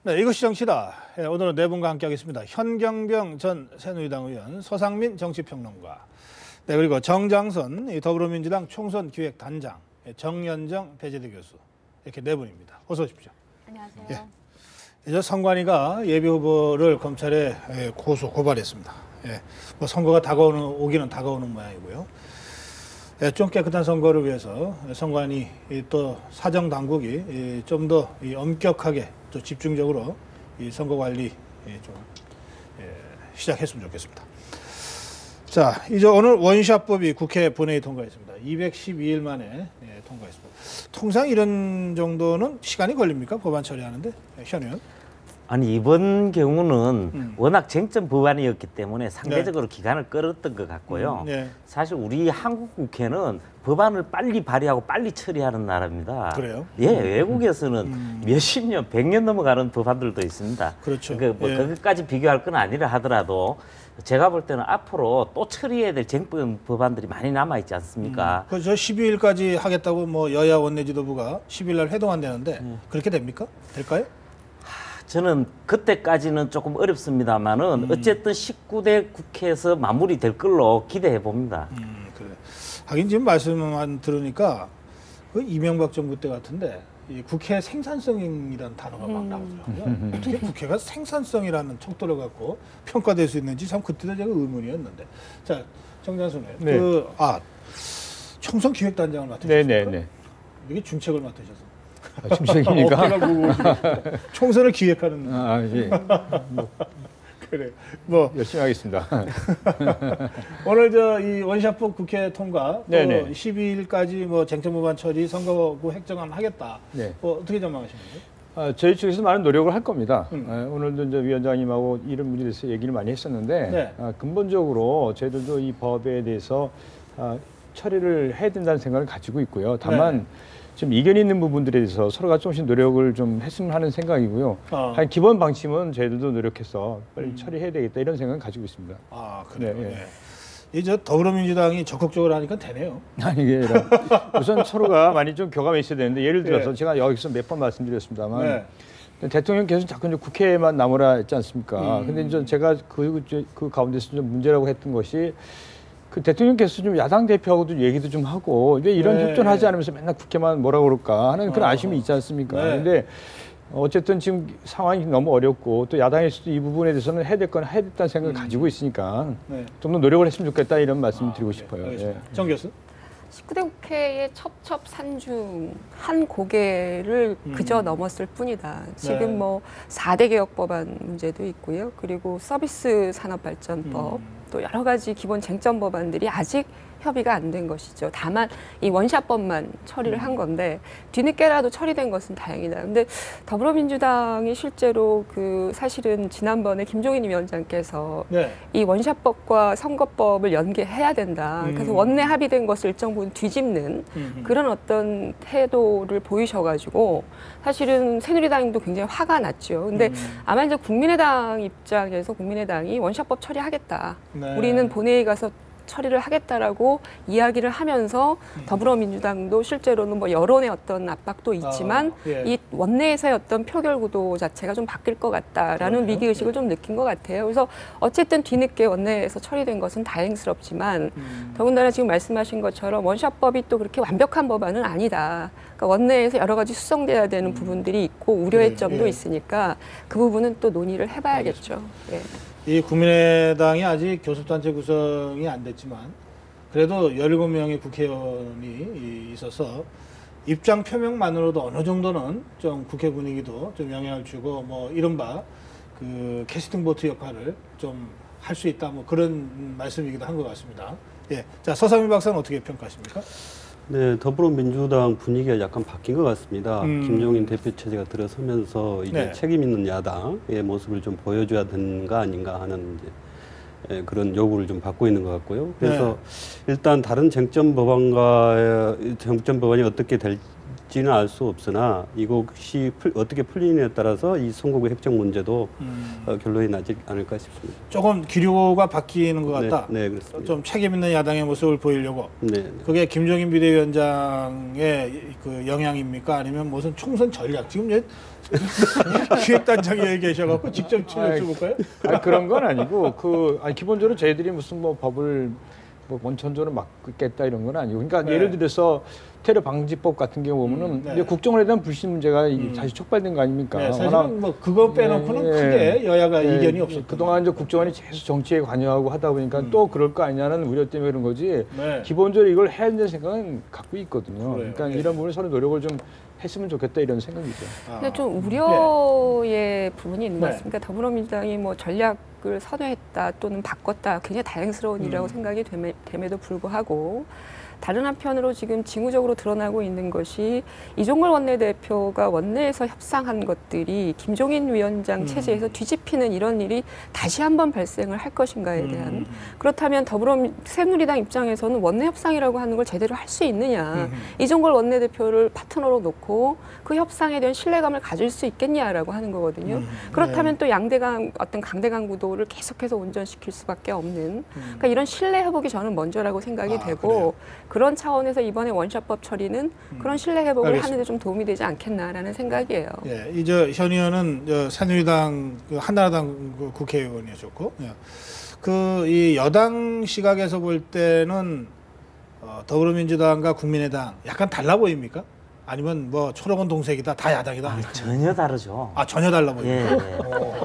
네, 이것이 정치다. 예, 오늘은 네 분과 함께하겠습니다. 현경병 전 새누리당 의원, 서상민 정치평론가, 네, 그리고 정장선 더불어민주당 총선기획단장, 정연정 배재대 교수, 이렇게 네 분입니다. 어서 오십시오. 안녕하세요. 예. 이제 선관위가 예비 후보를 검찰에 고발했습니다. 예, 뭐 선거가 오기는 다가오는 모양이고요. 예, 좀 깨끗한 선거를 위해서 선관위 또 사정 당국이 좀 더 엄격하게 또 집중적으로 이 선거 관리 좀 시작했으면 좋겠습니다. 자, 이제 오늘 원샷법이 국회 본회의 통과했습니다. 212일 만에 통과했습니다. 통상 이런 정도는 시간이 걸립니까? 법안 처리하는데, 현 의원? 아니, 이번 경우는 워낙 쟁점 법안이었기 때문에 상대적으로 기간을 끌었던 것 같고요. 네. 사실 우리 한국 국회는 법안을 빨리 발의하고 빨리 처리하는 나라입니다. 그래요? 예, 외국에서는 몇십 년, 100년 넘어가는 법안들도 있습니다. 그렇죠. 그것까지 비교할 건 아니라 하더라도 제가 볼 때는 앞으로 또 처리해야 될 쟁점 법안들이 많이 남아있지 않습니까? 저 12일까지 하겠다고 뭐 여야 원내지도부가 10일 날 회동한다는데 그렇게 됩니까? 될까요? 저는 그때까지는 조금 어렵습니다만은 어쨌든 19대 국회에서 마무리될 걸로 기대해 봅니다. 그래. 하긴 지금 말씀만 들으니까 그 이명박 정부 때 같은데 이 국회 생산성이라는 단어가 막 나오더라고요. 어떻게 국회가 생산성이라는 척도를 갖고 평가될 수 있는지 참 그때도 제가 의문이었는데. 자, 정장순 의원. 네. 총선 기획단장을 맡으셨습니까? 네네네. 이게 중책을 맡으셔서. 중책입니까? 어깨가 무거우시니까. 총선을 기획하는. 예. 그래. 뭐 열심히 하겠습니다. 오늘 이 원샷법 국회 통과, 또 네네. 12일까지 뭐 쟁점법안 처리, 선거구 획정안 하겠다. 네. 어떻게 전망하시는지? 저희 측에서 많은 노력을 할 겁니다. 오늘도 이제 위원장님하고 이런 문제에 대해서 얘기를 많이 했었는데 네. 근본적으로 저희들도 이 법에 대해서 처리를 해야 된다는 생각을 가지고 있고요. 다만 네. 좀 이견이 있는 부분들에 대해서 서로가 조금씩 노력을 좀 했으면 하는 생각이고요. 한 기본 방침은 저희들도 노력해서 빨리 처리해야 되겠다 이런 생각을 가지고 있습니다. 아, 그래요. 네, 네. 이제 더불어민주당이 적극적으로 하니까 되네요. 아니, 이게 아니라 우선 서로가 많이 좀 교감이 있어야 되는데 예를 들어서 네. 제가 여기서 몇 번 말씀드렸습니다만 네. 대통령께서 자꾸 이제 국회에만 남으라 했지 않습니까? 근데 이제 제가 그 가운데서 좀 문제라고 했던 것이 그 대통령께서 좀 야당 대표하고도 얘기도 좀 하고 왜 이런 네. 협조하지 않으면서 맨날 국회만 뭐라 그럴까 하는 그런 아쉬움이 있지 않습니까? 네. 근데 어쨌든 지금 상황이 너무 어렵고 또 야당에서도 이 부분에 대해서는 해야 될 건 해야 됐다는 생각을 가지고 있으니까 네. 좀 더 노력을 했으면 좋겠다 이런 말씀 드리고 싶어요. 알겠습니다. 예. 정 교수? 19대 국회의 첩첩산중 한 고개를 그저 넘었을 뿐이다. 지금 네. 뭐 4대 개혁 법안 문제도 있고요. 그리고 서비스 산업발전법 또 여러 가지 기본 쟁점 법안들이 아직 협의가 안 된 것이죠. 다만 이 원샷법만 처리를 한 건데 뒤늦게라도 처리된 것은 다행이다. 근데 더불어민주당이 실제로 사실은 지난번에 김종인 위원장께서 네. 이 원샷법과 선거법을 연계해야 된다. 그래서 원내 합의된 것을 일정 부분 뒤집는 그런 어떤 태도를 보이셔가지고 사실은 새누리당도 굉장히 화가 났죠. 근데 아마 이제 국민의당 입장에서 국민의당이 원샷법 처리하겠다. 네. 우리는 본회의 가서 처리를 하겠다라고 이야기를 하면서 더불어민주당도 실제로는 뭐 여론의 어떤 압박도 있지만 예. 이 원내에서의 어떤 표결 구도 자체가 좀 바뀔 것 같다라는 위기 의식을 좀 느낀 것 같아요. 그래서 어쨌든 뒤늦게 원내에서 처리된 것은 다행스럽지만 더군다나 지금 말씀하신 것처럼 원샷법이 또 그렇게 완벽한 법안은 아니다. 그러니까 원내에서 여러 가지 수정돼야 되는 부분들이 있고 우려의 네, 점도 예. 있으니까 그 부분은 또 논의를 해봐야겠죠. 예. 이 국민의당이 아직 교섭단체 구성이 안 됐지만 그래도 17명의 국회의원이 있어서 입장 표명만으로도 어느 정도는 좀 국회 분위기도 좀 영향을 주고 뭐 이른바 그 캐스팅 보트 역할을 좀 할 수 있다 뭐 그런 말씀이기도 한 것 같습니다. 예. 자, 서상민 박사는 어떻게 평가하십니까? 네, 더불어민주당 분위기가 약간 바뀐 것 같습니다. 김종인 대표 체제가 들어서면서 이제 네. 책임 있는 야당의 모습을 좀 보여줘야 되는 거 아닌가 하는 이제 그런 요구를 좀 받고 있는 것 같고요. 그래서 일단 다른 쟁점 법안이 어떻게 될지 될지는 알 수 없으나 이것이 어떻게 풀리느냐에 따라서 이 선거구 획정 문제도 결론이 나지 않을까 싶습니다. 조금 기류가 바뀌는 것 같다. 네, 그렇습니다. 좀 책임 있는 야당의 모습을 보이려고. 네. 그게 김종인 비대위원장의 그 영향입니까? 아니면 무슨 총선 전략? 지금 기획단장이 얘기 계셔갖고 직접 여쭤볼까요? 아니, 그런 건 아니고 기본적으로 저희들이 무슨 뭐 법을 뭐 원천적으로 막겠다 이런 건 아니고 그러니까 네. 예를 들어서 테러 방지법 같은 경우 보면은 네. 이제 국정원에 대한 불신 문제가 다시 촉발된 거 아닙니까? 네, 워낙 사실은 뭐 그거 빼놓고는 크게 여야가 이견이 없었고 그동안 이제 국정원이 계속 정치에 관여하고 하다 보니까 또 그럴 거 아니냐는 우려 때문에 그런 거지. 네. 기본적으로 이걸 해야 된다는 생각은 갖고 있거든요. 그래요. 그러니까 네. 이런 부분에 서로 노력을 좀 했으면 좋겠다 이런 생각이죠. 근데 좀 우려의 네. 부분이 있는 것 같습니다. 더불어민주당이 뭐 전략을 선회했다 또는 바꿨다 굉장히 다행스러운 일이라고 생각이 됨에도 불구하고 다른 한편으로 지금 징후적으로 드러나고 있는 것이 이종걸 원내대표가 원내에서 협상한 것들이 김종인 위원장 체제에서 뒤집히는 이런 일이 다시 한번 발생을 할 것인가에 대한 그렇다면 새누리당 입장에서는 원내 협상이라고 하는 걸 제대로 할 수 있느냐 이종걸 원내대표를 파트너로 놓고 그 협상에 대한 신뢰감을 가질 수 있겠냐라고 하는 거거든요. 그렇다면 또 양대강 어떤 강대강 구도를 계속해서 온전시킬 수밖에 없는 그러니까 이런 신뢰 회복이 저는 먼저라고 생각이 되고 그래요? 그런 차원에서 이번에 원샷법 처리는 그런 신뢰 회복을 알겠습니다. 하는 데 좀 도움이 되지 않겠나라는 생각이에요. 예, 이제 현 의원은 새누리당 한나라당 국회의원이셨고, 그 이 여당 시각에서 볼 때는 더불어민주당과 국민의당 약간 달라 보입니까? 아니면 뭐 초록은 동색이다, 다 야당이다? 전혀 다르죠. 전혀 달라 보입니다. 예.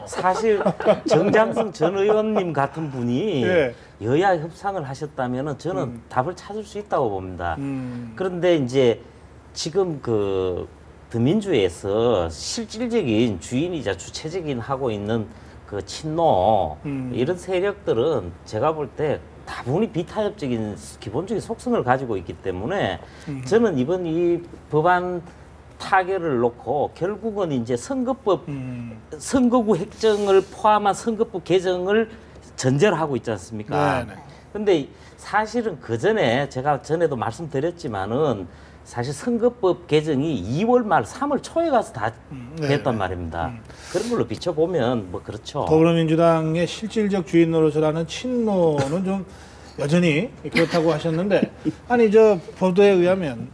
사실 정장승 전 의원님 같은 분이 예. 여야 협상을 하셨다면은 저는 답을 찾을 수 있다고 봅니다. 음. 그런데 이제 지금 그 더민주에서 실질적인 주인이자 주체적인 하고 있는 그 친노 이런 세력들은 제가 볼 때 다분히 비타협적인 기본적인 속성을 가지고 있기 때문에 저는 이번 이 법안 타결을 놓고 결국은 이제 선거법 선거구 획정을 포함한 선거법 개정을 전제로 하고 있지 않습니까? 네네. 근데 사실은 그 전에 제가 전에도 말씀드렸지만은 사실 선거법 개정이 2월 말 3월 초에 가서 다 됐단 말입니다. 그런 걸로 비춰보면 뭐 그렇죠. 더불어민주당의 실질적 주인 노릇을 친노는 좀 여전히 그렇다고 하셨는데 아니 저 보도에 의하면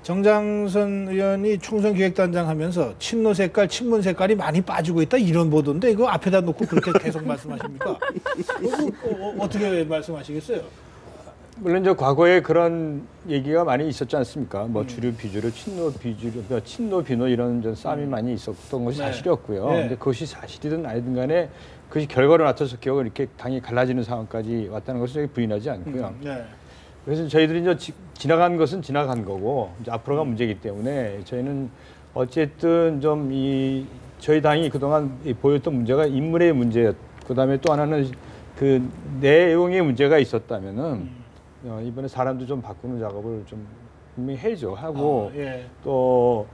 정장선 의원이 총선 기획단장 하면서 친노 색깔, 친문 색깔이 많이 빠지고 있다 이런 보도인데 이거 앞에다 놓고 그렇게 계속 말씀하십니까? 어떻게 말씀하시겠어요? 물론 이제 과거에 그런 얘기가 많이 있었지 않습니까? 뭐 주류 비주류, 친노 비주류, 그러니까 친노 비노 이런 좀 싸움이 많이 있었던 것이 네. 사실이었고요. 네. 근데 그것이 사실이든 아니든 간에 그것이 결과로 나타서 결국 이렇게 당이 갈라지는 상황까지 왔다는 것을 저희 부인하지 않고요. 네. 그래서 저희들이 이제 지나간 것은 지나간 거고 이제 앞으로가 문제이기 때문에 저희는 어쨌든 좀 저희 당이 그동안 보였던 문제가 인물의 문제였. 그다음에 또 하나는 그 내용의 문제가 있었다면은 이번에 사람도 좀 바꾸는 작업을 좀 분명히 해야죠. 하고 예. 또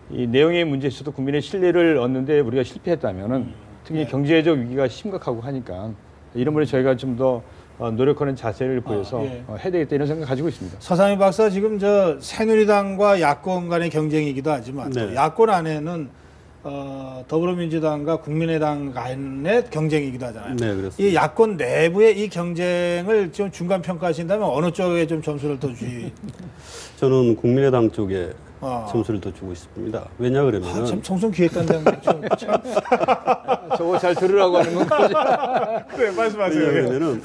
이 내용의 문제에 있어도 국민의 신뢰를 얻는데 우리가 실패했다면은 특히 네. 경제적 위기가 심각하고 하니까 이런 분에 저희가 좀 더 노력하는 자세를 보여서 예. 해야 되겠다 이런 생각 가지고 있습니다. 서상희 박사 지금 저 새누리당과 야권 간의 경쟁이기도 하지만 네. 또 야권 안에는 더불어민주당과 국민의당 간의 경쟁이기도 하잖아요. 네, 그렇습니다. 이 야권 내부의 이 경쟁을 좀 중간 평가하신다면 어느 쪽에 좀 점수를 더 주시? 저는 국민의당 쪽에 아. 점수를 더 주고 싶습니다. 왜냐 그러면은 참 총선 기획단장 참 저거 잘 들으라고 하는 건 거죠. 그래 말씀하세요. 왜냐하면은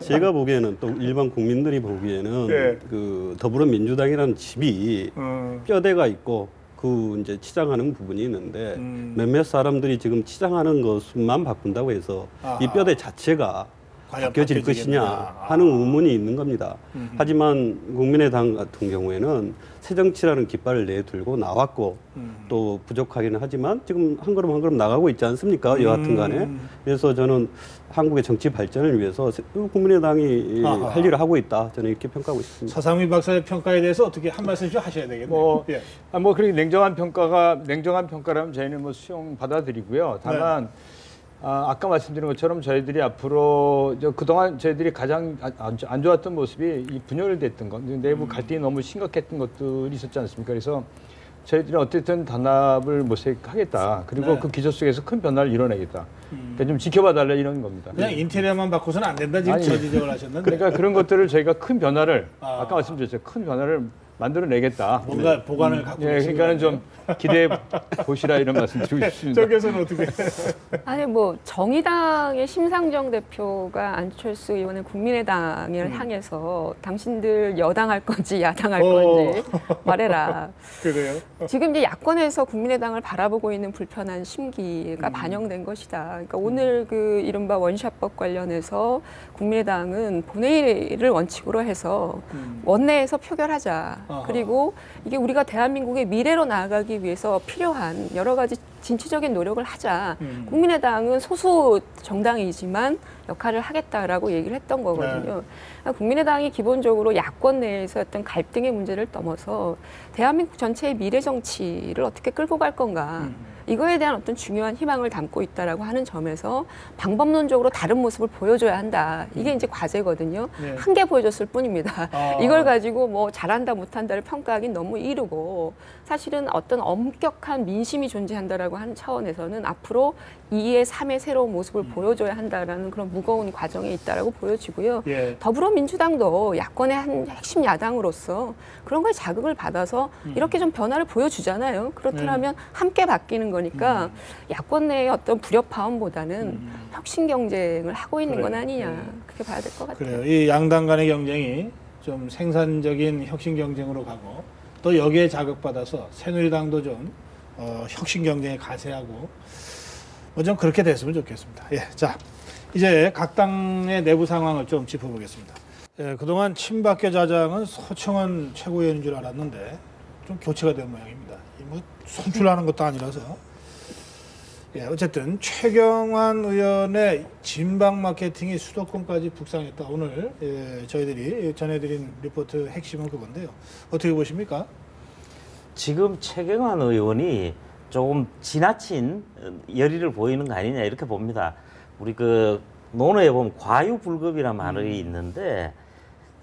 제가 보기에는 또 일반 국민들이 보기에는 네. 그 더불어민주당이라는 집이 뼈대가 있고 그 이제 치장하는 부분이 있는데 몇몇 사람들이 지금 치장하는 것만 바꾼다고 해서 아하. 이 뼈대 자체가 과연 바뀌어질 바뀌어지겠느냐. 것이냐 하는 의문이 있는 겁니다. 하지만 국민의당 같은 경우에는 새정치라는 깃발을 내들고 나왔고 또 부족하기는 하지만 지금 한 걸음 한 걸음 나가고 있지 않습니까? 여하튼 간에. 그래서 저는 한국의 정치 발전을 위해서 국민의당이 아하. 할 일을 하고 있다. 저는 이렇게 평가하고 있습니다. 서상희 박사의 평가에 대해서 어떻게 한 말씀 좀 하셔야 되겠네요. 뭐, 예. 뭐 그렇게 냉정한 평가라면 저희는 뭐 수용 받아들이고요. 다만 아까 말씀드린 것처럼 저희들이 앞으로 그동안 저희들이 가장 안 좋았던 모습이 이 분열됐던 것, 내부 갈등이 너무 심각했던 것들이 있었지 않습니까? 그래서 저희들은 어쨌든 단합을 모색하겠다. 그리고 네. 그 기조 속에서 큰 변화를 이뤄내겠다. 그러니까 좀 지켜봐 달라 이런 겁니다. 그냥 인테리어만 바꿔서는 안 된다 지금 아니, 저 지적을 하셨는데 그러니까 그런 것들을 저희가 큰 변화를 아. 아까 말씀드렸죠. 큰 변화를 만들어내겠다. 뭔가 보관을 갖고 예, 그러니까는 좀 기대해 보시라 이런 말씀 드리고 싶습니다. 저기서는 어떻게 아니 뭐 정의당의 심상정 대표가 안철수 의원의 국민의당을 향해서 당신들 여당할 건지 야당할 건지 말해라. 그래요? 지금 이제 야권에서 국민의당을 바라보고 있는 불편한 심기가 반영된 것이다. 그러니까 오늘 그 이른바 원샷법 관련해서 국민의당은 본회의를 원칙으로 해서 원내에서 표결하자. 아하. 그리고 이게 우리가 대한민국의 미래로 나아가기 위해서 필요한 여러 가지 진취적인 노력을 하자. 국민의당은 소수 정당이지만 역할을 하겠다라고 얘기를 했던 거거든요. 그러니까 국민의당이 기본적으로 야권 내에서 어떤 갈등의 문제를 넘어서 대한민국 전체의 미래 정치를 어떻게 끌고 갈 건가. 이거에 대한 어떤 중요한 희망을 담고 있다라고 하는 점에서 방법론적으로 다른 모습을 보여줘야 한다. 이게 이제 과제거든요. 네. 한 개 보여줬을 뿐입니다. 아. 이걸 가지고 뭐 잘한다 못한다를 평가하기는 너무 이르고 사실은 어떤 엄격한 민심이 존재한다라고 하는 차원에서는 앞으로 2의 3의 새로운 모습을 보여줘야 한다라는 그런 무거운 과정에 있다라고 보여지고요. 예. 더불어민주당도 야권의 한 핵심 야당으로서 그런 걸 자극을 받아서 이렇게 좀 변화를 보여주잖아요. 그렇더라면 함께 바뀌는 거니까 야권 내의 어떤 불협화음보다는 혁신 경쟁을 하고 있는 건 그래요. 아니냐. 네. 그렇게 봐야 될 것 같아요. 그래요. 이 양당 간의 경쟁이 좀 생산적인 혁신 경쟁으로 가고 또 여기에 자극받아서 새누리당도 좀 혁신 경쟁에 가세하고 뭐 좀 그렇게 됐으면 좋겠습니다. 예, 자 이제 각 당의 내부 상황을 좀 짚어보겠습니다. 예, 그동안 친박계 자장은 서청원 최고위원인 줄 알았는데 좀 교체가 된 모양입니다. 뭐 선출하는 것도 아니라서. 예, 어쨌든 최경환 의원의 진박 마케팅이 수도권까지 북상했다. 오늘 저희들이 전해드린 리포트 핵심은 그건데요. 어떻게 보십니까? 지금 최경환 의원이 조금 지나친 열의를 보이는 거 아니냐 이렇게 봅니다. 우리 그 논어에 보면 과유불급이라는 말이 있는데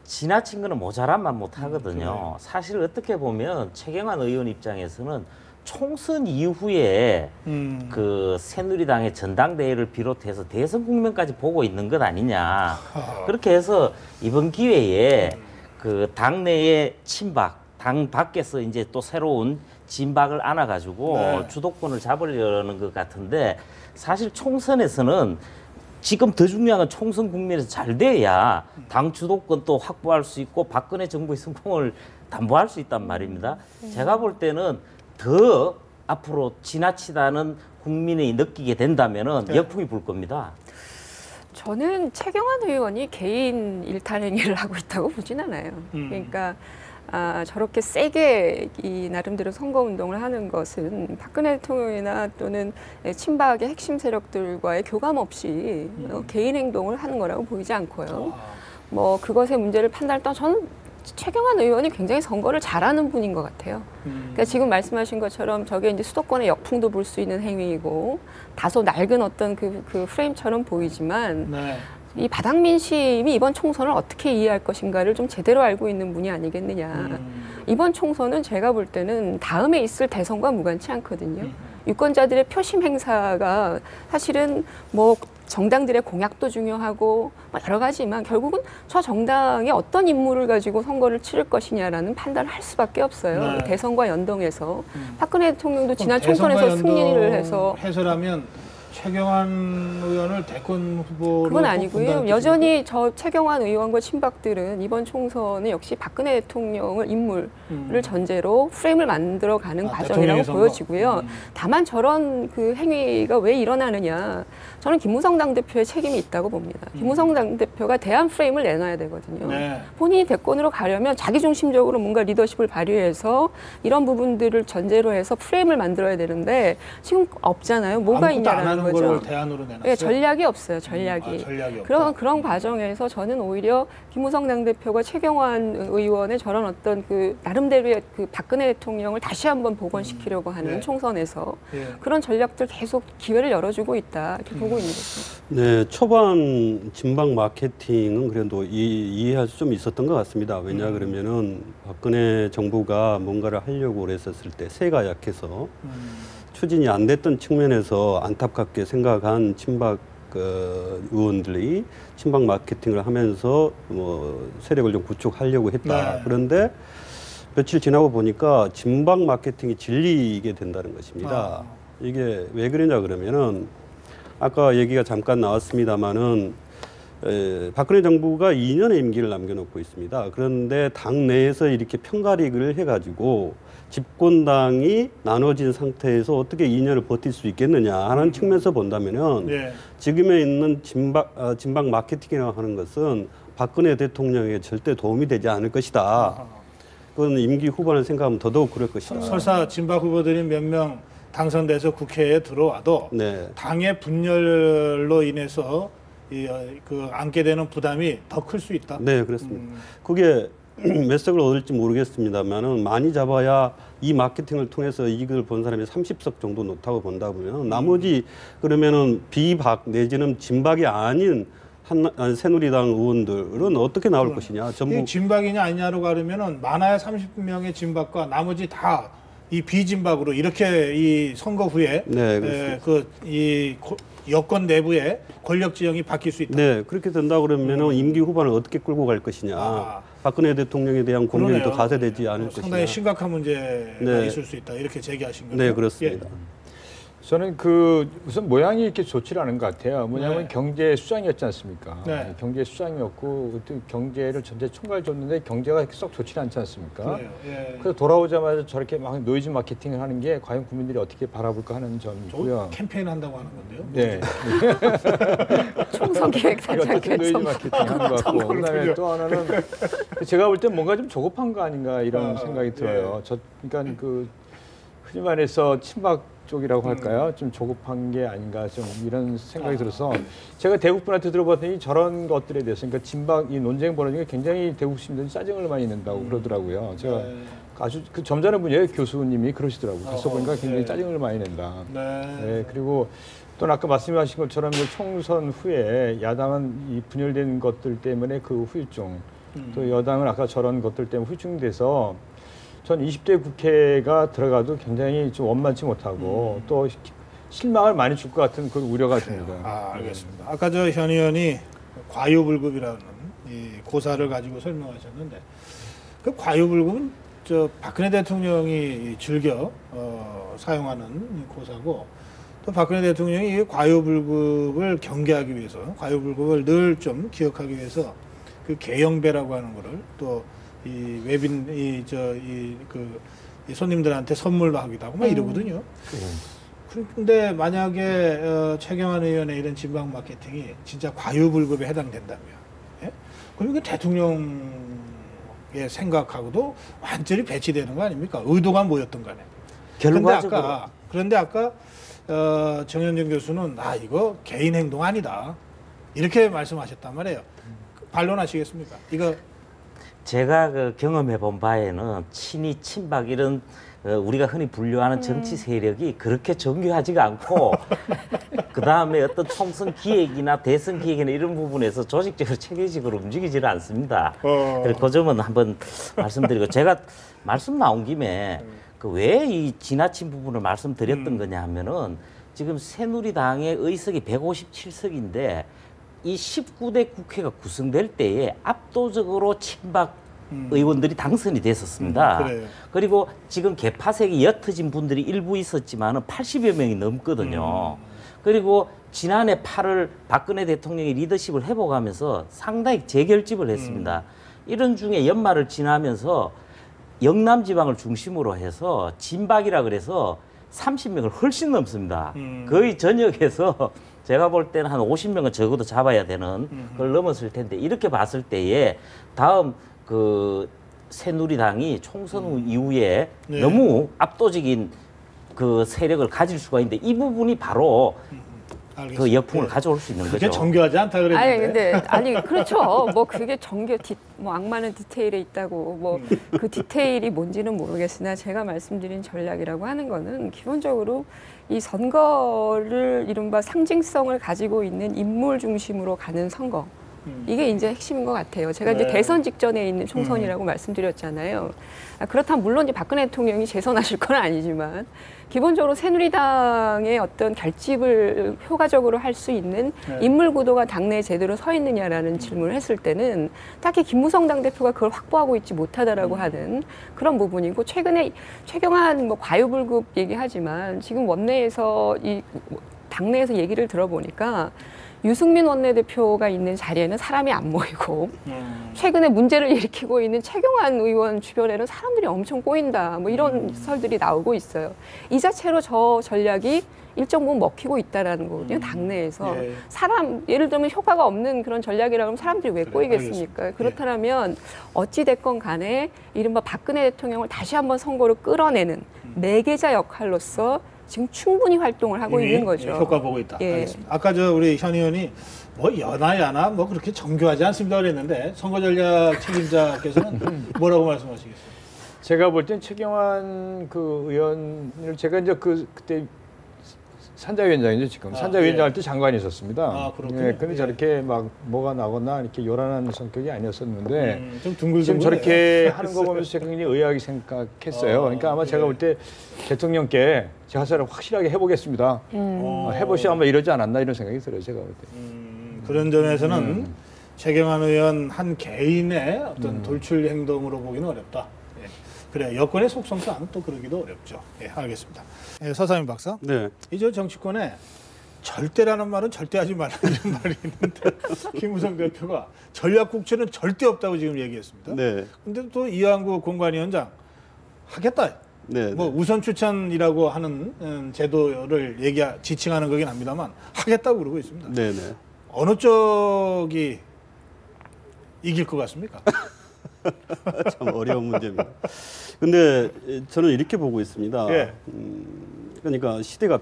지나친 거는 모자란 말 못 하거든요. 사실 어떻게 보면 최경환 의원 입장에서는 총선 이후에 그 새누리당의 전당대회를 비롯해서 대선 국면까지 보고 있는 것 아니냐. 그렇게 해서 이번 기회에 그 당내의 친박, 당 밖에서 이제 또 새로운 진박을 안아가지고 네. 주도권을 잡으려는 것 같은데 사실 총선에서는 지금 더 중요한 건 총선 국면에서 잘 돼야 당 주도권 또 확보할 수 있고 박근혜 정부의 성공을 담보할 수 있단 말입니다. 제가 볼 때는 더 앞으로 지나치다는 국민이 느끼게 된다면은 네. 역풍이 불 겁니다. 저는 최경환 의원이 개인 일탈 행위를 하고 있다고 보진 않아요. 그러니까 저렇게 세게 이 나름대로 선거운동을 하는 것은 박근혜 대통령이나 또는 친박의 핵심 세력들과의 교감 없이 개인 행동을 하는 거라고 보이지 않고요. 뭐 그것의 문제를 판단할 때 저는 최경환 의원이 굉장히 선거를 잘하는 분인 것 같아요. 그러니까 지금 말씀하신 것처럼 저게 이제 수도권의 역풍도 불 수 있는 행위이고 다소 낡은 어떤 그 프레임처럼 보이지만 네. 이 바닥 민심이 이번 총선을 어떻게 이해할 것인가를 좀 제대로 알고 있는 분이 아니겠느냐. 이번 총선은 제가 볼 때는 다음에 있을 대선과 무관치 않거든요. 유권자들의 표심 행사가 사실은 뭐 정당들의 공약도 중요하고 여러 가지지만 결국은 저 정당이 어떤 인물을 가지고 선거를 치를 것이냐라는 판단을 할 수밖에 없어요. 네. 대선과 연동해서 박근혜 대통령도 지난 대선과 총선에서 승리를 해서 해서라면 최경환 의원을 대권 후보로 그건 꼭 아니고요. 본다는 여전히 저 최경환 의원과 친박들은 이번 총선은 역시 박근혜 대통령을 인물을 전제로 프레임을 만들어가는 과정이라고 대통령의 선거. 보여지고요. 다만 저런 그 행위가 왜 일어나느냐. 저는 김무성 당대표의 책임이 있다고 봅니다. 김무성 당대표가 대안 프레임을 내놔야 되거든요. 네. 본인이 대권으로 가려면 자기중심적으로 뭔가 리더십을 발휘해서 이런 부분들을 전제로 해서 프레임을 만들어야 되는데 지금 없잖아요. 뭐가 아무것도 안 있냐라는 하는 거죠. 거를 대안으로 내놨어요. 예, 전략이 없어요. 전략이. 전략이 없다. 그런 과정에서 저는 오히려 김무성 당대표가 최경환 의원의 저런 어떤 그 나름대로의 그 박근혜 대통령을 다시 한번 복원시키려고 하는 네. 총선에서 예. 그런 전략들 계속 기회를 열어주고 있다 이렇게 보고 있는 것입니다. 네, 초반 진박 마케팅은 그래도 이해할 수 좀 있었던 것 같습니다. 왜냐 그러면은 박근혜 정부가 뭔가를 하려고 그랬었을 때 세가 약해서 추진이 안 됐던 측면에서 안타깝게 생각한 친박 의원들이 친박 마케팅을 하면서 뭐 세력을 좀 구축하려고 했다. 네. 그런데 며칠 지나고 보니까 진박 마케팅이 질리게 된다는 것입니다. 이게 왜 그러냐 그러면은 아까 얘기가 잠깐 나왔습니다마는 박근혜 정부가 2년의 임기를 남겨놓고 있습니다. 그런데 당 내에서 이렇게 편가르기를 해가지고 집권당이 나눠진 상태에서 어떻게 2년을 버틸 수 있겠느냐 하는 측면에서 본다면은 예. 지금에 있는 진박 마케팅이라고 하는 것은 박근혜 대통령에게 절대 도움이 되지 않을 것이다. 그건 임기 후반을 생각하면 더더욱 그럴 것이다. 설사 진박 후보들이 몇 명 당선돼서 국회에 들어와도 네. 당의 분열로 인해서 그 안게 되는 부담이 더 클 수 있다. 네, 그렇습니다. 그게 몇 석을 얻을지 모르겠습니다만은 많이 잡아야 이 마케팅을 통해서 이익을 본 사람이 30석 정도 놓다고 본다 보면 나머지 그러면은 비박 내지는 진박이 아닌 새누리당 의원들은 어떻게 나올 것이냐. 전부 이 진박이냐 아니냐로 가르면은 많아야 30명의 진박과 나머지 다 이 비진박으로 이렇게 이 선거 후에 네, 그렇습니다. 여권 내부에 권력 지형이 바뀔 수 있다. 네, 그렇게 된다 그러면은 임기 후반을 어떻게 끌고 갈 것이냐. 박근혜 대통령에 대한 공격이 더 가세되지 않을 것이냐. 상당히 심각한 문제가 네. 있을 수 있다. 이렇게 제기하신 거죠. 네, 그렇습니다. 저는 우선 모양이 이렇게 좋지 않은 것 같아요. 뭐냐면 네. 경제 수장이었지 않습니까? 네. 경제 수장이었고 경제를 전체 총괄 줬는데 경제가 썩 좋지 않지 않습니까? 그래요. 예. 그래서 돌아오자마자 저렇게 막 노이즈 마케팅을 하는 게 과연 국민들이 어떻게 바라볼까 하는 점이고요. 캠페인 한다고 하는 건데요. 네. 총선 기획 어쨌든 노이즈 단장에서 마케팅 하는 것 같고 그다음에 또 하나는 제가 볼 땐 뭔가 좀 조급한 거 아닌가 이런 생각이 들어요. 그러니까 흔히 말해서 친박 쪽이라고 할까요? 좀 조급한 게 아닌가 좀 이런 생각이 들어서 제가 대국 분한테 들어봤더니 저런 것들에 대해서 그러니까 진박 이 논쟁 벌어지는 게 굉장히 대국 시민들이 짜증을 많이 낸다고 그러더라고요. 제가 아주 그 점잖은 분이에요. 교수님이 그러시더라고요. 가서 보니까 굉장히 짜증을 많이 낸다. 네, 그리고 또 아까 말씀하신 것처럼 총선 후에 야당은 이 분열된 것들 때문에 그 후유증 또 여당은 아까 저런 것들 때문에 후유증돼서 전 20대 국회가 들어가도 굉장히 좀 원만치 못하고 또 실망을 많이 줄 것 같은 그런 우려가 듭니다. 알겠습니다. 아까 저 현 의원이 과유불급이라는 이 고사를 가지고 설명하셨는데 그 과유불급은 저 박근혜 대통령이 즐겨 사용하는 고사고 또 박근혜 대통령이 이 과유불급을 경계하기 위해서 과유불급을 늘 좀 기억하기 위해서 그 개영배라고 하는 거를 또 이 외빈 이 손님들한테 선물로 하기도 하고 막 이러거든요. 그런데 만약에 최경환 의원의 이런 진박 마케팅이 진짜 과유불급에 해당된다면, 예? 그럼 이게 대통령의 생각하고도 완전히 배치되는 거 아닙니까? 의도가 뭐였던 간에. 결과적으로 그런데 아까 정현정 교수는 이거 개인 행동 아니다 이렇게 말씀하셨단 말이에요. 반론하시겠습니까? 이거 제가 경험해 본 바에는 친이 친박 이런 우리가 흔히 분류하는 정치 세력이 그렇게 정교하지가 않고 그 다음에 어떤 총선 기획이나 대선 기획이나 이런 부분에서 조직적으로 체계적으로 움직이지를 않습니다. 그래서 그 점은 한번 말씀드리고 제가 말씀 나온 김에 왜 이 지나친 부분을 말씀드렸던 거냐 하면은 지금 새누리당의 의석이 157석인데 이 19대 국회가 구성될 때에 압도적으로 친박 의원들이 당선이 됐었습니다. 그리고 지금 개파색이 옅어진 분들이 일부 있었지만은 80여 명이 넘거든요. 그리고 지난해 8월 박근혜 대통령이 리더십을 회복하면서 상당히 재결집을 했습니다. 이런 중에 연말을 지나면서 영남 지방을 중심으로 해서 진박이라 그래서 30명을 훨씬 넘습니다. 거의 전역에서 제가 볼 때는 한 50명은 적어도 잡아야 되는 걸 넘었을 텐데 이렇게 봤을 때에 다음 그 새누리당이 총선 후 이후에 너무 압도적인 그 세력을 가질 수가 있는데 이 부분이 바로 알겠습니다. 그 역풍을 예. 가져올 수 있는 그게 거죠. 정교하지 않다 그랬는데. 아니 근데 아니 그렇죠. 뭐 그게 뭐 악마는 디테일에 있다고 뭐 그 디테일이 뭔지는 모르겠으나 제가 말씀드린 전략이라고 하는 거는 기본적으로 이 선거를 이른바 상징성을 가지고 있는 인물 중심으로 가는 선거. 이게 이제 핵심인 것 같아요. 제가 이제 네. 대선 직전에 있는 총선이라고 말씀드렸잖아요. 그렇다면 물론 이제 박근혜 대통령이 재선하실 건 아니지만 기본적으로 새누리당의 어떤 결집을 효과적으로 할 수 있는 네. 인물 구도가 당내에 제대로 서 있느냐라는 질문을 했을 때는 딱히 김무성 당대표가 그걸 확보하고 있지 못하다라고 하는 그런 부분이고 최근에 최경환 뭐 과유불급 얘기하지만 지금 원내에서 이 당내에서 얘기를 들어보니까 유승민 원내대표가 있는 자리에는 사람이 안 모이고 최근에 문제를 일으키고 있는 최경환 의원 주변에는 사람들이 엄청 꼬인다. 뭐 이런 설들이 나오고 있어요. 이 자체로 저 전략이 일정 부분 먹히고 있다라는 거거든요. 당내에서. 예. 예를 들면 효과가 없는 그런 전략이라고 하면 사람들이 왜 꼬이겠습니까? 알겠습니다. 그렇다면 어찌됐건 간에 이른바 박근혜 대통령을 다시 한번 선거로 끌어내는 매개자 역할로서 지금 충분히 활동을 하고 이미 있는 거죠. 효과 보고 있다. 예. 알겠습니다. 아까 우리 현 의원이 뭐 여나야나 뭐 그렇게 정교하지 않습니다 그랬는데 선거 전략 책임자께서는 뭐라고 말씀하시겠어요? 제가 볼 땐 최경환 그 의원을 제가 이제 그때 산자위원장이죠 지금. 산자위원장 예. 할 때 장관이 있었습니다. 아, 그렇군요. 예, 근데 예. 저렇게 막 뭐가 나거나 이렇게 요란한 성격이 아니었었는데 좀 둥글둥글. 지금 저렇게 하는 거 보면서 제가 굉장히 의아하게 생각했어요. 그러니까 아마 제가 볼 때 대통령께 제가 사를 확실하게 해보겠습니다. 해보시 아마 이러지 않았나 이런 생각이 들어요. 제가 볼 때. 그런 점에서는 최경환 의원 한 개인의 어떤 돌출 행동으로 보기는 어렵다. 예. 그래 여권의 속성상 또 그러기도 어렵죠. 예, 알겠습니다. 예, 서상민 박사. 네. 이제 정치권에 절대라는 말은 절대 하지 말라는 이런 말이 있는데 김무성 대표가 전략 국채는 절대 없다고 지금 얘기했습니다. 네. 근데 또 이한구 공관위원장 하겠다. 네. 뭐 우선 추천이라고 하는 제도를 지칭하는 거긴 합니다만 하겠다고 그러고 있습니다. 네. 네. 어느 쪽이 이길 것 같습니까? 참 어려운 문제입니다. 근데 저는 이렇게 보고 있습니다. 예. 그러니까 시대가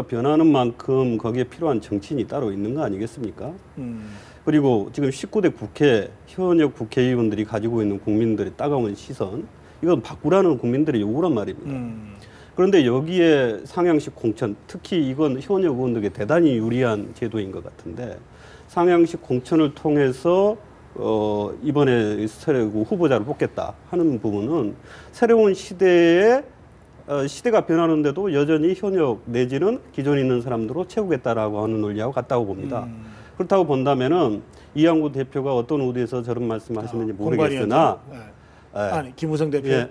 변하는 만큼 거기에 필요한 정치인이 따로 있는 거 아니겠습니까? 그리고 지금 19대 국회 현역 국회의원들이 가지고 있는 국민들의 따가운 시선, 이건 바꾸라는 국민들의 요구란 말입니다. 그런데 여기에 상향식 공천, 특히 이건 현역 의원들에게 대단히 유리한 제도인 것 같은데 상향식 공천을 통해서 이번에 새로운 후보자를 뽑겠다 하는 부분은 새로운 시대에 시대가 변하는데도 여전히 현역 내지는 기존에 있는 사람들로 채우겠다라고 하는 논리하고 같다고 봅니다. 그렇다고 본다면은 이한구 대표가 어떤 의도에서 저런 말씀하시는지 모르겠으나 아니 김무성 대표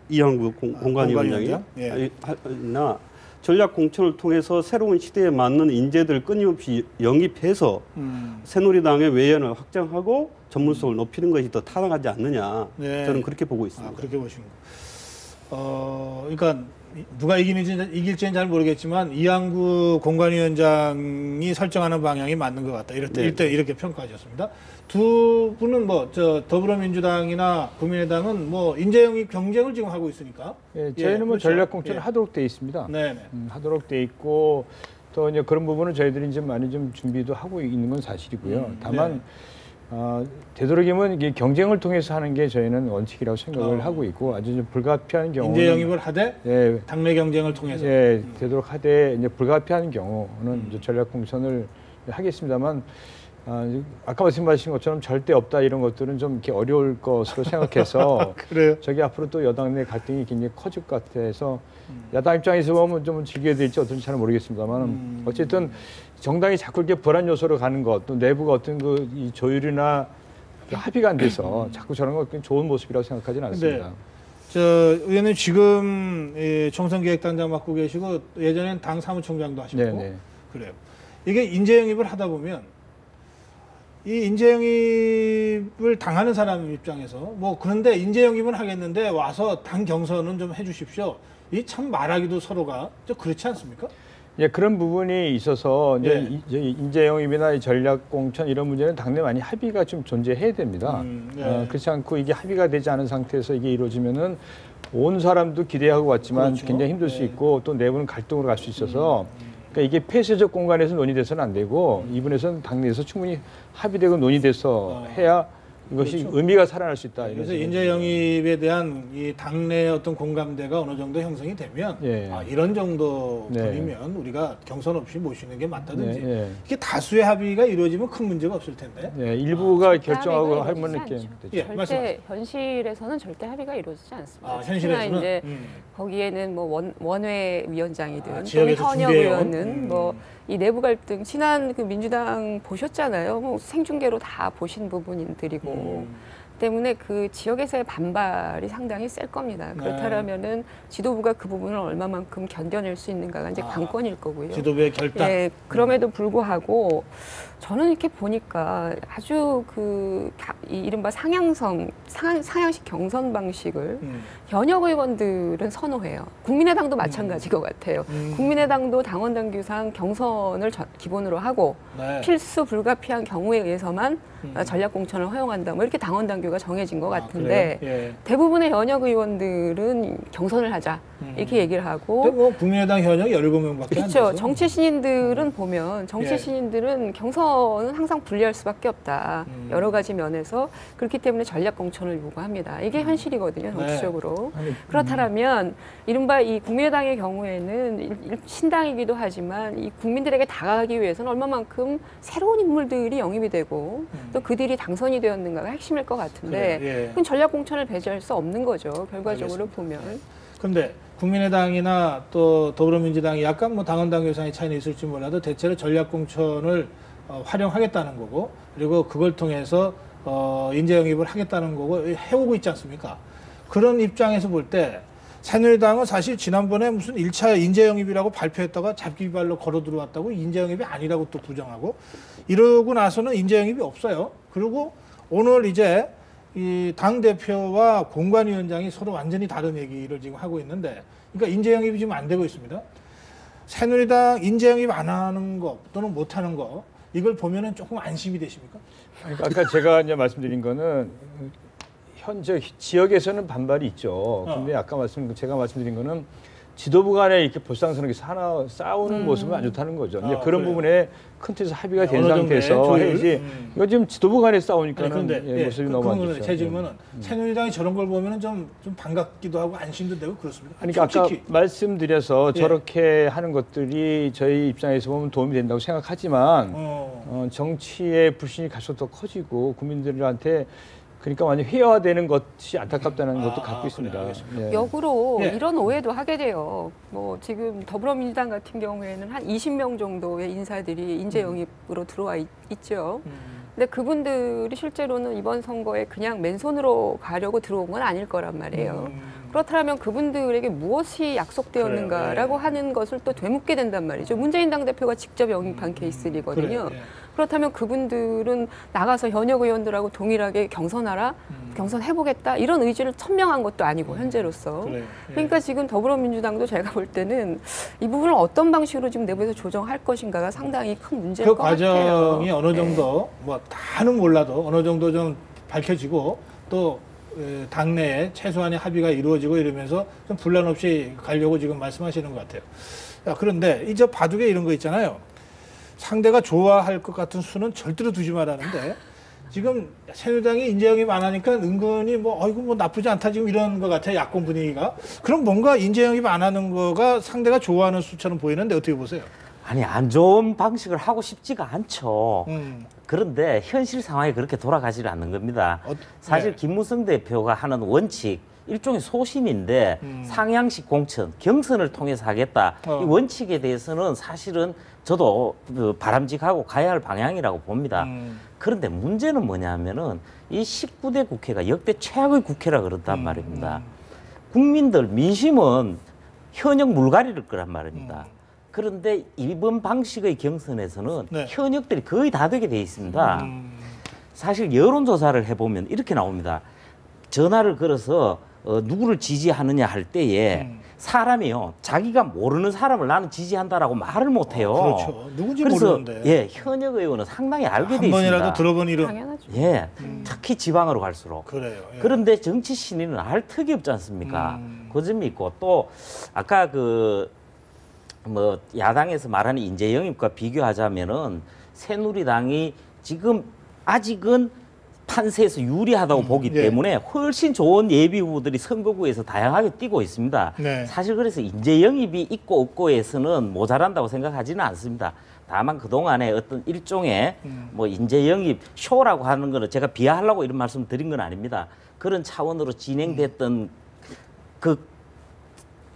이한구 공관위원장이 예. 나 전략 공천을 통해서 새로운 시대에 맞는 인재들 끊임없이 영입해서 새누리당의 외연을 확장하고 전문성을 높이는 것이 더 타당하지 않느냐. 네. 저는 그렇게 보고 있습니다. 그렇게 보시는 거. 그러니까 누가 이길지는 잘 모르겠지만 이한구 공관위원장이 설정하는 방향이 맞는 것 같다. 이렇게 평가하셨습니다. 두 분은 더불어민주당이나 국민의당은 인재 영입 경쟁을 지금 하고 있으니까. 예, 저희는 그렇죠. 전략 공천을 하도록 돼 있습니다. 네. 하도록 돼 있고 또 이제 그런 부분은 저희들이 이제 많이 좀 준비도 하고 있는 건 사실이고요. 다만 되도록이면 이게 경쟁을 통해서 하는 게 저희는 원칙이라고 생각을 하고 있고 아주 좀 불가피한 경우는 인재 영입을 하되 예, 당내 경쟁을 통해서. 예, 되도록 하되 이제 불가피한 경우는 이제 전략 공천을 하겠습니다만 아까 말씀하신 것처럼 절대 없다 이런 것들은 좀 이렇게 어려울 것으로 생각해서 그래요. 저기 앞으로 또 여당 내 갈등이 굉장히 커질 것 같아서 야당 입장에서 보면 좀 즐겨야 될지 어떤지 잘 모르겠습니다만 어쨌든 정당이 자꾸 이렇게 불안 요소로 가는 것 또 내부가 어떤 이 조율이나 합의가 안 돼서 자꾸 저런 건 좋은 모습이라고 생각하지는 않습니다. 의원님 지금 총선 기획단장 맡고 계시고 예전엔 당 사무총장도 하셨고 네네. 그래요. 이게 인재 영입을 하다 보면 이 인재 영입을 당하는 사람 입장에서 그런데 인재 영입은 하겠는데 와서 당 경선은 좀 해주십시오. 이 참 말하기도 서로가 좀 그렇지 않습니까? 예, 그런 부분이 있어서 이제 인재 영입이나 전략 공천 이런 문제는 당내 많이 합의가 좀 존재해야 됩니다. 그렇지 않고 이게 합의가 되지 않은 상태에서 이게 이루어지면은 온 사람도 기대하고 왔지만 그렇죠. 굉장히 힘들 수 네. 있고 또 내부는 갈등으로 갈 수 있어서 그러니까 이게 폐쇄적 공간에서 논의돼서는 안 되고 이분에서는 당내에서 충분히 합의되고 논의돼서 해야 이것이 그렇죠. 의미가 살아날 수 있다. 이런 그래서 생각이 인재 영입에 대한 이 당내 어떤 공감대가 어느 정도 형성이 되면 예. 이런 정도 네. 분이면 우리가 경선 없이 모시는 게 맞다든지 네, 예. 이게 다수의 합의가 이루어지면 큰 문제가 없을 텐데. 네, 일부가 절대 결정하고 합의가 하면 이루어지지 이렇게 않죠. 되죠. 예, 절대 말씀하세요. 현실에서는 절대 합의가 이루어지지 않습니다. 특히나 현실에서는 이제 거기에는 뭐 원외 위원장이든 또는 지역에서 현역 준비해온? 의원은 뭐 이 내부 갈등 지난 그 민주당 보셨잖아요. 뭐 생중계로 다 보신 부분들이고 때문에 그 지역에서의 반발이 상당히 셀 겁니다. 네. 그렇다면은 지도부가 그 부분을 얼마만큼 견뎌낼 수 있는가가 이제 관건일 거고요. 지도부의 결단. 예, 그럼에도 불구하고 저는 이렇게 보니까 아주 이 이른바 상향식 경선 방식을 현역 의원들은 선호해요. 국민의당도 마찬가지인 것 같아요. 국민의당도 당원 당규상 경선을 기본으로 하고 네. 필수 불가피한 경우에 의해서만 전략 공천을 허용한다. 뭐 이렇게 당원 당규가 정해진 것 같은데 그래요? 예. 대부분의 현역 의원들은 경선을 하자 이렇게 얘기를 하고 근데 뭐 국민의당 현역 17명밖에 안 그렇죠. 돼서. 정치 신인들은 보면 정치 신인들은 경선은 항상 불리할 수밖에 없다. 여러 가지 면에서 그렇기 때문에 전략 공천을 요구합니다. 이게 현실이거든요, 정치적으로. 그렇다면 이른바 이 국민의당의 경우에는 신당이기도 하지만 이 국민들에게 다가가기 위해서는 얼마만큼 새로운 인물들이 영입이 되고 또 그들이 당선이 되었는가가 핵심일 것 같은데 그래요. 예. 그건 전략 공천을 배제할 수 없는 거죠. 결과적으로 보면. 그런데 국민의당이나 또 더불어민주당이 약간 뭐 당원 당규상의 차이는 있을지 몰라도 대체로 전략 공천을 활용하겠다는 거고 그리고 그걸 통해서 인재 영입을 하겠다는 거고 해오고 있지 않습니까? 그런 입장에서 볼 때 새누리당은 사실 지난번에 무슨 1차 인재 영입이라고 발표했다가 잡기발로 걸어 들어왔다고 인재 영입이 아니라고 또 부정하고 이러고 나서는 인재 영입이 없어요. 그리고 오늘 이제 이 당대표와 공관위원장이 서로 완전히 다른 얘기를 지금 하고 있는데 그러니까 인재 영입이 지금 안 되고 있습니다. 새누리당 인재 영입 안 하는 거 또는 못 하는 거 이걸 보면은 조금 안심이 되십니까? 그러니까 아까 제가 이제 말씀드린 거는 현재 지역에서는 반발이 있죠. 근데 아까 제가 말씀드린 거는 지도부 간에 이렇게 볼상선하게 싸우는 모습은 안 좋다는 거죠. 이제 그런 그래요? 부분에 큰 틀에서 합의가 된 어느 정도의 상태에서 조율? 해야지. 이거 지금 지도부 간에 싸우니까는 그런데 모습이 너무 안 좋죠. 제 질문은 새누리당이 저런 걸 보면은 좀 반갑기도 하고 안심도 되고 그렇습니다. 그러니까 아까 솔직히. 말씀드려서 예. 저렇게 하는 것들이 저희 입장에서 보면 도움이 된다고 생각하지만 정치의 불신이 갈수록 더 커지고 국민들한테 그러니까 완전 회화되는 것이 안타깝다는 것도 갖고 있습니다. 그래, 알겠습니다. 예. 역으로 예. 이런 오해도 하게 돼요. 뭐 지금 더불어민주당 같은 경우에는 한 20명 정도의 인사들이 인재 영입으로 들어와 있죠. 근데 그분들이 실제로는 이번 선거에 그냥 맨손으로 가려고 들어온 건 아닐 거란 말이에요. 그렇다면 그분들에게 무엇이 약속되었는가라고 그래요, 예. 하는 것을 또 되묻게 된단 말이죠. 문재인 당대표가 직접 영입한 케이스이거든요. 그래요, 예. 그렇다면 그분들은 나가서 현역 의원들하고 동일하게 경선하라, 경선해보겠다 이런 의지를 천명한 것도 아니고 현재로서. 그래요, 예. 그러니까 지금 더불어민주당도 제가 볼 때는 이 부분을 어떤 방식으로 지금 내부에서 조정할 것인가가 상당히 큰 문제일 그 것 같아요. 과정이 어느 정도 뭐 다는 몰라도 어느 정도 좀 밝혀지고 또 당내에 최소한의 합의가 이루어지고 이러면서 좀 분란 없이 가려고 지금 말씀하시는 것 같아요. 야, 그런데 이제 바둑에 이런 거 있잖아요. 상대가 좋아할 것 같은 수는 절대로 두지 말라는데 지금 새누리당이 인재 영입 안 하니까 은근히 뭐 아이고 뭐 나쁘지 않다 지금 이런 것 같아요. 야권 분위기가. 그럼 뭔가 인재 영입 안 하는 거가 상대가 좋아하는 수처럼 보이는데 어떻게 보세요? 아니 안 좋은 방식을 하고 싶지가 않죠. 음. 그런데 현실 상황이 그렇게 돌아가지를 않는 겁니다. 사실 네. 김무성 대표가 하는 원칙 일종의 소신인데 상향식 공천, 경선을 통해서 하겠다. 이 원칙에 대해서는 사실은 저도 바람직하고 가야 할 방향이라고 봅니다. 그런데 문제는 뭐냐면은 이 19대 국회가 역대 최악의 국회라 그렇단 말입니다. 국민들 민심은 현역 물갈이를 거란 말입니다. 그런데 이번 방식의 경선에서는 네. 현역들이 거의 다 되게 돼 있습니다. 사실 여론조사를 해보면 이렇게 나옵니다. 전화를 걸어서 누구를 지지하느냐 할 때에 사람이요 자기가 모르는 사람을 나는 지지한다라고 말을 못해요. 그렇죠. 누군지 그래서 모르는데. 예 현역 의원은 상당히 알게 돼 한 있습니다. 번이라도 들어본 이름. 당연하죠. 예, 특히 지방으로 갈수록. 그래요. 예. 그런데 정치 신인은 알 턱이 없지 않습니까? 그 점이 있고 또 아까 그 뭐 야당에서 말하는 인재 영입과 비교하자면은 새누리당이 지금 아직은 판세에서 유리하다고 보기 예. 때문에 훨씬 좋은 예비 후보들이 선거구에서 다양하게 뛰고 있습니다. 네. 사실 그래서 인재 영입이 있고 없고에서는 모자란다고 생각하지는 않습니다. 다만 그동안에 어떤 일종의 뭐 인재 영입 쇼라고 하는 거는 제가 비하하려고 이런 말씀 드린 건 아닙니다. 그런 차원으로 진행됐던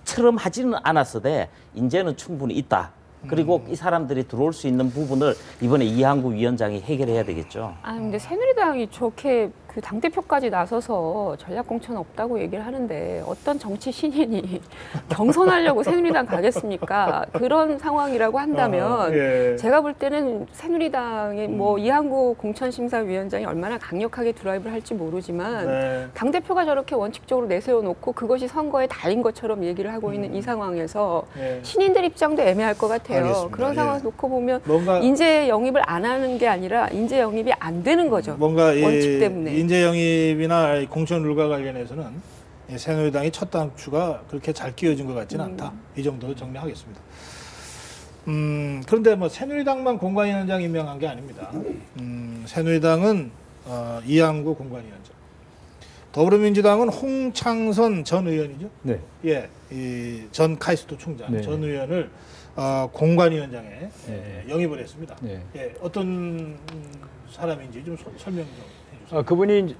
그처럼 하지는 않았어도 인재는 충분히 있다. 그리고 이 사람들이 들어올 수 있는 부분을 이번에 이한구 위원장이 해결해야 되겠죠. 아 근데 새누리당이 저렇게 그 당대표까지 나서서 전략공천 없다고 얘기를 하는데 어떤 정치 신인이 경선하려고 새누리당 가겠습니까? 그런 상황이라고 한다면 예. 제가 볼 때는 새누리당의 뭐 이한구 공천심사위원장이 얼마나 강력하게 드라이브를 할지 모르지만 네. 당대표가 저렇게 원칙적으로 내세워놓고 그것이 선거에 다인 것처럼 얘기를 하고 있는 이 상황에서 예. 신인들 입장도 애매할 것 같아요. 알겠습니다. 그런 상황을 예. 놓고 보면 뭔가 인재 영입을 안 하는 게 아니라 인재 영입이 안 되는 거죠. 뭔가 원칙 때문에. 인재 영입이나 공천 룰과 관련해서는 이 새누리당이 첫 단추가 그렇게 잘 끼워진 것 같지는 않다. 이 정도로 정리하겠습니다. 그런데 뭐 새누리당만 공관위원장 임명한 게 아닙니다. 새누리당은 이한구 공관위원장, 더불어민주당은 홍창선 전 의원이죠. 네. 예, 이 전 카이스트 총장 네. 전 의원을 공관위원장에 네. 영입을 했습니다. 네. 예, 어떤 사람인지 좀 설명 좀 해주세요. 그분이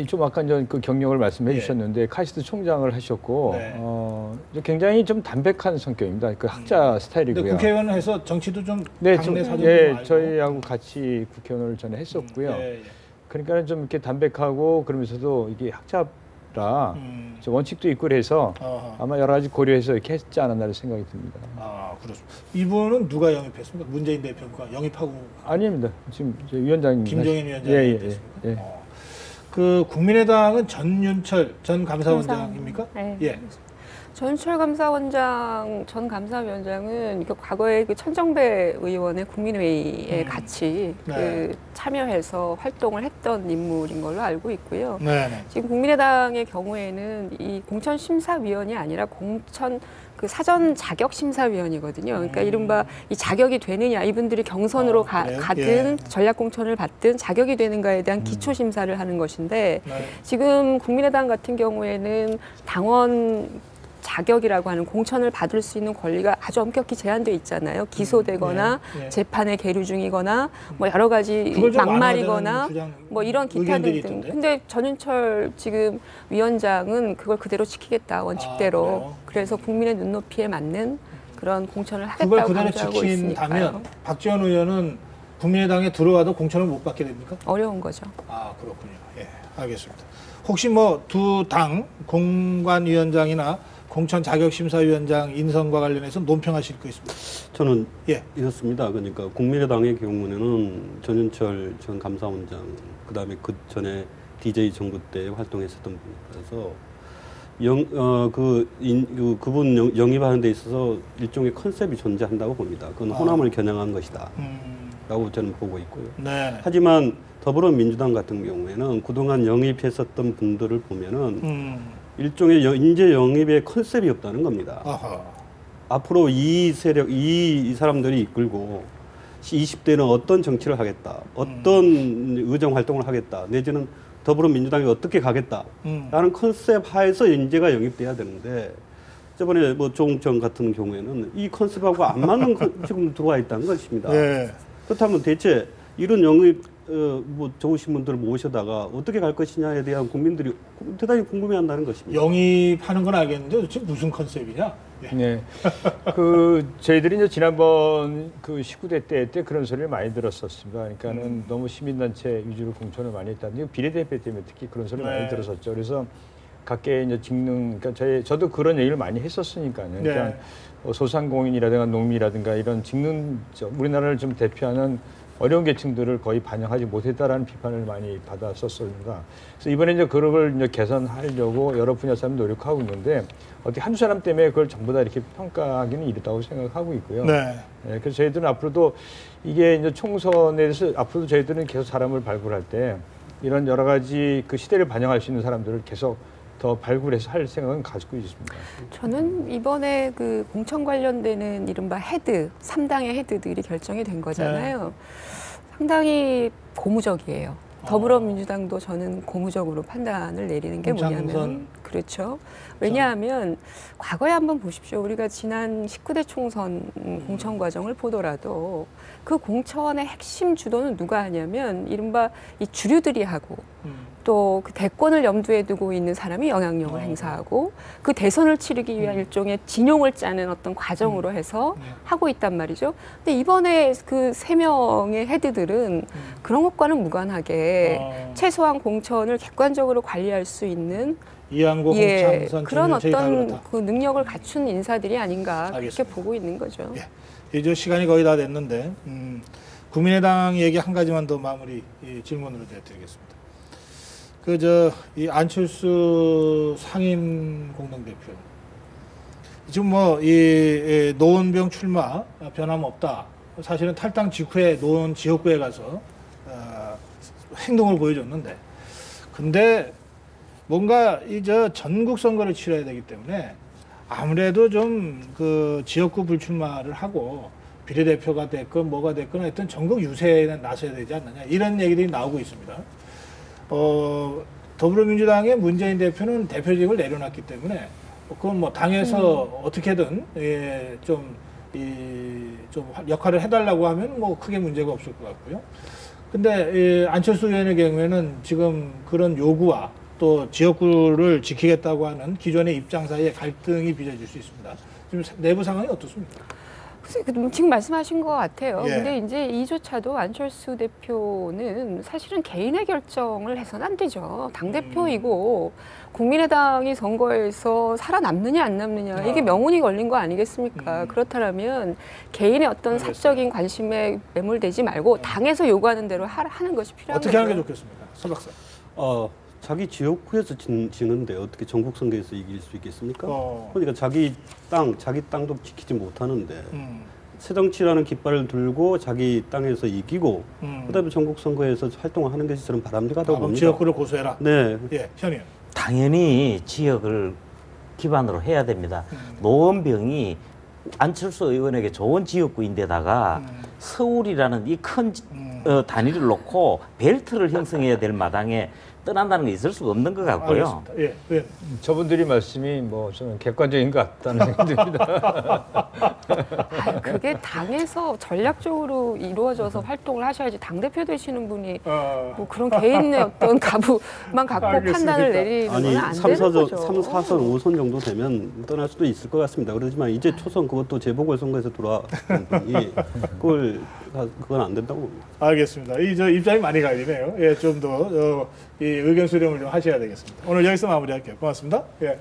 좀 아까 그 경력을 말씀해 예. 주셨는데 카이스트 총장을 하셨고 네. 굉장히 좀 담백한 성격입니다. 그 학자 스타일이고요. 근데 국회의원 해서 정치도 좀 네, 당내 사정도 예, 알고. 저희하고 같이 국회의원을 전에 했었고요. 예, 예. 그러니까 좀 이렇게 담백하고 그러면서도 이게 학자라 좀 원칙도 있고 그래서 어허. 아마 여러 가지 고려해서 이렇게 했지 않았나 생각이 듭니다. 아, 그렇습니다. 이분은 누가 영입했습니까? 문재인 대표가 영입하고 아닙니다. 지금 저 위원장님 김종인 위원장이 예, 예, 영입했습니까? 예. 그 국민의당은 전윤철 전 감사원장입니까? 네. 예. 전윤철 감사원장 전 감사위원장은 그 과거에 그 천정배 의원의 국민회의에 같이 네. 그 참여해서 활동을 했던 인물인 걸로 알고 있고요. 네. 지금 국민의당의 경우에는 이 공천심사위원이 아니라 공천 그 사전 자격심사위원이거든요. 그러니까 이른바 이 자격이 되느냐, 이분들이 경선으로 그래요? 가든 예. 전략공천을 받든 자격이 되는가에 대한 기초심사를 하는 것인데 네. 지금 국민의당 같은 경우에는 당원 자격이라고 하는 공천을 받을 수 있는 권리가 아주 엄격히 제한되어 있잖아요. 기소되거나 예, 예. 재판에 계류 중이거나 뭐 여러 가지 그걸 좀 막말이거나 완화하자는 주장, 뭐 이런 기타 의견들이 등등. 있던데? 근데 전윤철 지금 위원장은 그걸 그대로 지키겠다 원칙대로. 그래요? 그래서 국민의 눈높이에 맞는 그런 공천을 그걸 하겠다고 그대로 강조하고 있으니까요. 지킨다면 박지원 의원은 국민의당에 들어와도 공천을 못 받게 됩니까? 어려운 거죠. 아, 그렇군요. 예, 알겠습니다. 혹시 뭐 두 당 공관위원장이나 공천 자격심사위원장 인선과 관련해서 논평하실 거 있습니까? 저는 예. 이렇습니다. 그러니까 국민의당의 경우는 전윤철 전 감사원장, 그다음에 그 전에 DJ 정부 때 활동했었던 분이라서 그분 영입하는 데 있어서 일종의 컨셉이 존재한다고 봅니다. 그건 호남을 겨냥한 것이다. 라고 저는 보고 있고요. 네. 하지만 더불어민주당 같은 경우에는 그동안 영입했었던 분들을 보면은 일종의 인재 영입의 컨셉이 없다는 겁니다. 아하. 앞으로 이 세력, 이 사람들이 이끌고 20대는 어떤 정치를 하겠다, 어떤 의정 활동을 하겠다, 내지는 더불어민주당이 어떻게 가겠다라는 컨셉 하에서 인재가 영입돼야 되는데 저번에 뭐 조홍천 같은 경우에는 이 컨셉하고 안 맞는 지금 들어와 있다는 것입니다. 예. 그렇다면 대체 이런 영입 뭐 좋으신 분들을 모셔다가 어떻게 갈 것이냐에 대한 국민들이 대단히 궁금해한다는 것입니다. 영입하는 건 알겠는데 도대체 무슨 컨셉이냐? 예. 네. 저희들이 이제 지난번 그 19대 때 그런 소리를 많이 들었었습니다. 그러니까는 너무 시민단체 위주로 공천을 많이 했다는 비례대표 때문에 특히 그런 소리를 네. 많이 들었었죠. 그래서 각계 이제 그러니까 저도 그런 얘기를 많이 했었으니까요. 그러니까 네. 소상공인이라든가 농민이라든가 이런 우리나라를 좀 대표하는 어려운 계층들을 거의 반영하지 못했다라는 비판을 많이 받았었습니다. 그래서 이번에 이제 그걸 이제 개선하려고 여러 분야 사람이 노력하고 있는데 어떻게 한두 사람 때문에 그걸 전부 다 이렇게 평가하기는 이르다고 생각하고 있고요. 네. 예, 그래서 저희들은 앞으로도 이게 이제 총선에서 앞으로도 저희들은 계속 사람을 발굴할 때 이런 여러 가지 그 시대를 반영할 수 있는 사람들을 계속 더 발굴해서 할 생각은 가지고 있습니다. 저는 이번에 그 공천 관련되는 이른바 헤드, 3당의 헤드들이 결정이 된 거잖아요. 상당히 고무적이에요. 더불어민주당도 저는 고무적으로 판단을 내리는 게 공창선. 뭐냐면 그렇죠. 왜냐하면 과거에 한번 보십시오. 우리가 지난 19대 총선 공천 과정을 보더라도 그 공천의 핵심 주도는 누가 하냐면 이른바 이 주류들이 하고 또 그 대권을 염두에 두고 있는 사람이 영향력을 행사하고 그 대선을 치르기 위한 일종의 진용을 짜는 어떤 과정으로 해서 하고 있단 말이죠. 근데 이번에 그 3명의 헤드들은 그런 것과는 무관하게 최소한 공천을 객관적으로 관리할 수 있는 이한고 공창선 그런 전면책이 다 어떤 그렇다. 그 능력을 갖춘 인사들이 아닌가 알겠습니다. 그렇게 보고 있는 거죠. 예. 이제 시간이 거의 다 됐는데 국민의당 얘기 한 가지만 더 마무리 질문으로 드리겠습니다. 이 안철수 상임 공동대표 지금 뭐 이 노원병 출마 변함없다. 사실은 탈당 직후에 노원 지역구에 가서 행동을 보여줬는데, 근데 뭔가 이제 전국 선거를 치러야 되기 때문에 아무래도 좀 그 지역구 불출마를 하고 비례대표가 됐건 뭐가 됐건 하여튼 전국 유세에는 나서야 되지 않느냐 이런 얘기들이 나오고 있습니다. 더불어민주당의 문재인 대표는 대표직을 내려놨기 때문에 그건 뭐 당에서 어떻게든 좀 역할을 해달라고 하면 뭐 크게 문제가 없을 것 같고요. 근데 안철수 의원의 경우에는 지금 그런 요구와 또 지역구를 지키겠다고 하는 기존의 입장 사이에 갈등이 빚어질 수 있습니다. 지금 내부 상황이 어떻습니까? 지금 말씀하신 것 같아요. 예. 근데 이제 이조차도 안철수 대표는 사실은 개인의 결정을 해서는 안 되죠. 당대표이고 국민의당이 선거에서 살아남느냐 안 남느냐 이게 명운이 걸린 거 아니겠습니까? 그렇다면 개인의 어떤 알겠어요. 사적인 관심에 매몰되지 말고 당에서 요구하는 대로 하는 것이 필요한 어떻게 거죠. 하는 게 좋겠습니까? 서 박사. 자기 지역구에서 지는데 어떻게 전국 선거에서 이길 수 있겠습니까? 어. 그러니까 자기 땅도 지키지 못하는데 새정치라는 깃발을 들고 자기 땅에서 이기고 그다음에 전국 선거에서 활동을 하는 것이 저는 바람직하다고 봅니다. 지역구를 고수해라. 네. 예, 현이요. 당연히 지역을 기반으로 해야 됩니다. 노원병이 안철수 의원에게 좋은 지역구인데다가 서울이라는 이 큰 단위를 놓고 벨트를 형성해야 될 마당에 떠난다는 게 있을 수가 없는 것 같고요. 알겠습니다. 예, 예. 저분들이 말씀이 뭐 저는 객관적인 것 같다는 생각이 듭니다. 그게 당에서 전략적으로 이루어져서 활동을 하셔야지 당대표 되시는 분이 뭐 그런 개인의 어떤 가부만 갖고 알겠습니다. 판단을 내리는 건 아니 안 되는 거죠. 3, 4선, 5선 정도 되면 떠날 수도 있을 것 같습니다. 그렇지만 이제 초선 그것도 재보궐선거에서 돌아온 분이 그건 안 된다고 봅니다. 알겠습니다. 저 입장이 많이 갈리네요. 예, 좀 더 이 의견 수렴을 좀 하셔야 되겠습니다. 오늘 여기서 마무리할게요. 고맙습니다. 예.